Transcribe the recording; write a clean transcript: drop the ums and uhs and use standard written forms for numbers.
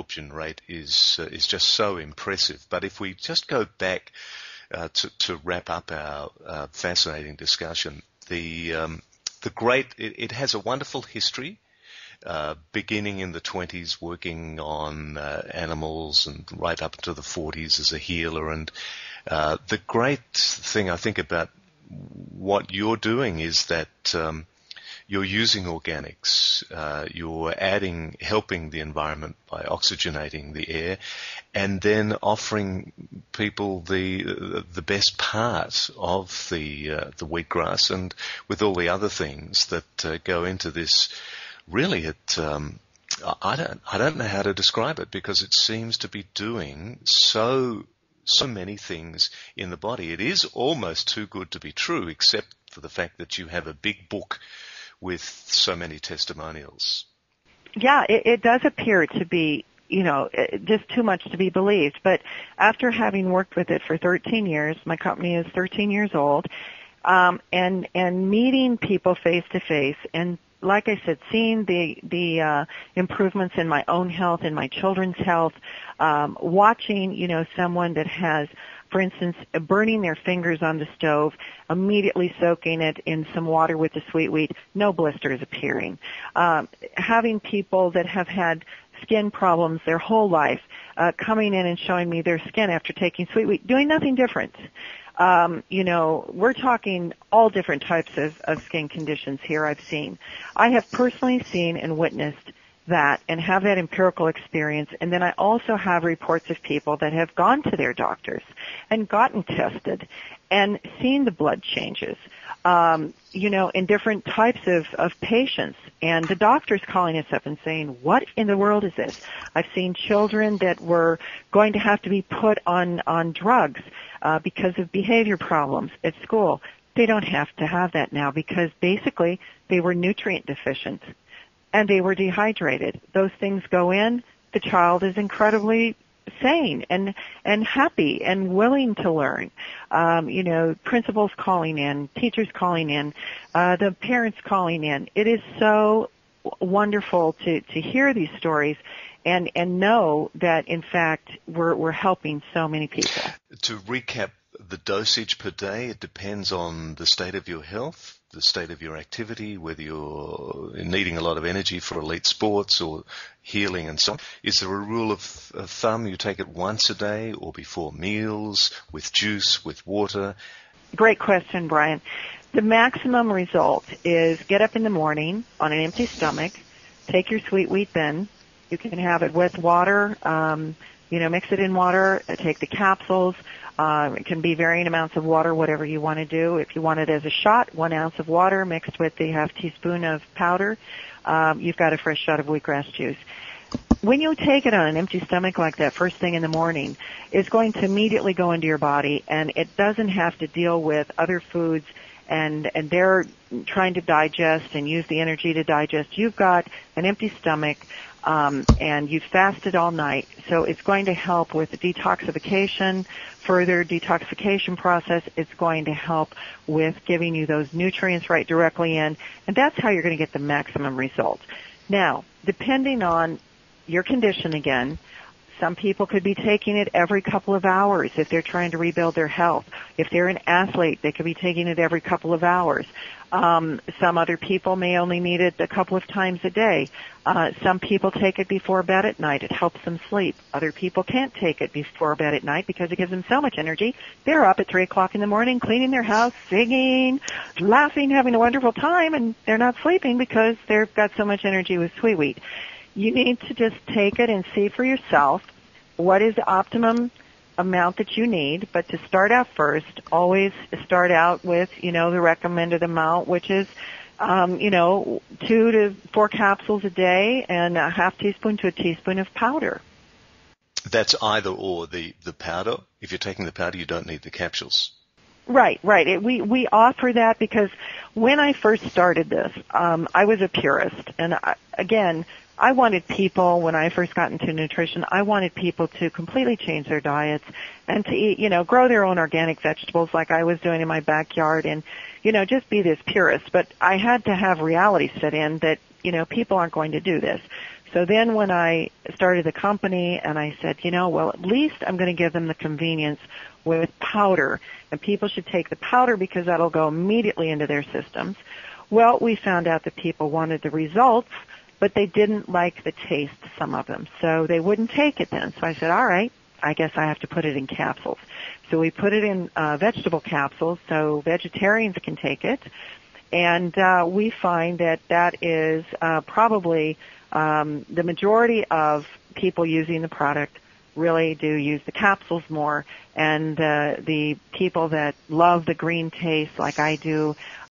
absorption rate is just so impressive. But if we just go back to wrap up our fascinating discussion, it has a wonderful history. Beginning in the 20s, working on animals, and right up to the 40s as a healer. And the great thing I think about what you're doing is that you're using organics, you're helping the environment by oxygenating the air, and then offering people the best part of the wheatgrass, and with all the other things that go into this. Really, I don't know how to describe it, because it seems to be doing so many things in the body. It is almost too good to be true, except for the fact that you have a big book with so many testimonials. Yeah, it does appear to be, just too much to be believed. But after having worked with it for 13 years, my company is 13 years old, and meeting people face to face, and like I said, seeing the improvements in my own health, in my children's health, watching, someone that has, for instance, burning their fingers on the stove, immediately soaking it in some water with the sweet wheat, no blisters appearing. Having people that have had skin problems their whole life, coming in and showing me their skin after taking sweet wheat, doing nothing different. We're talking all different types of skin conditions here I've seen. I have personally seen and witnessed that and have that empirical experience, and then I also have reports of people that have gone to their doctors and gotten tested and seen the blood changes, in different types of patients. And the doctors calling us up and saying, what in the world is this? I've seen children that were going to have to be put on drugs because of behavior problems at school. They don't have to have that now, because basically they were nutrient deficient and they were dehydrated. Those things go in, the child is incredibly sane and happy and willing to learn. Principals calling in, teachers calling in, the parents calling in. It is so wonderful to hear these stories and know that, in fact, we're helping so many people. To recap, the dosage per day, it depends on the state of your health, the state of your activity, whether you're needing a lot of energy for elite sports or healing and so on. Is there a rule of thumb? You take it once a day or before meals, with juice, with water? Great question, Brian. The maximum result is get up in the morning on an empty stomach, take your sweet wheat then. You can have it with water, mix it in water, take the capsules. It can be varying amounts of water, whatever you want to do. If you want it as a shot, 1 ounce of water mixed with the half teaspoon of powder, you've got a fresh shot of wheatgrass juice. When you take it on an empty stomach like that first thing in the morning, it's going to immediately go into your body, and it doesn't have to deal with other foods and they're trying to digest and use the energy to digest. You've got an empty stomach, and you've fasted all night, so it's going to help with the detoxification, further detoxification process. It's going to help with giving you those nutrients right directly in, and that's how you're going to get the maximum results. Now, depending on your condition again, some people could be taking it every couple of hours if they're trying to rebuild their health. If they're an athlete, they could be taking it every couple of hours. Some other people may only need it a couple of times a day. Some people take it before bed at night. It helps them sleep. Other people can't take it before bed at night because it gives them so much energy. They're up at 3 o'clock in the morning cleaning their house, singing, laughing, having a wonderful time, and they're not sleeping because they've got so much energy with sweet wheat. You need to just take it and see for yourself what is the optimum amount that you need. But to start out first, always start out with, the recommended amount, which is, 2 to 4 capsules a day and a half teaspoon to a teaspoon of powder. That's either or, the powder. If you're taking the powder, you don't need the capsules. Right. We offer that because when I first started this, I was a purist. And I wanted people, when I first got into nutrition, I wanted people to completely change their diets and to eat, grow their own organic vegetables like I was doing in my backyard and, just be this purist. But I had to have reality set in that, people aren't going to do this. So then when I started the company and I said, well, at least I'm going to give them the convenience with powder, and people should take the powder because that'll go immediately into their systems. Well, we found out that people wanted the results, but they didn't like the taste, some of them. So they wouldn't take it then. So I said, all right, I guess I have to put it in capsules. So we put it in vegetable capsules so vegetarians can take it. And we find that that is probably the majority of people using the product really do use the capsules more. And the people that love the green taste like I do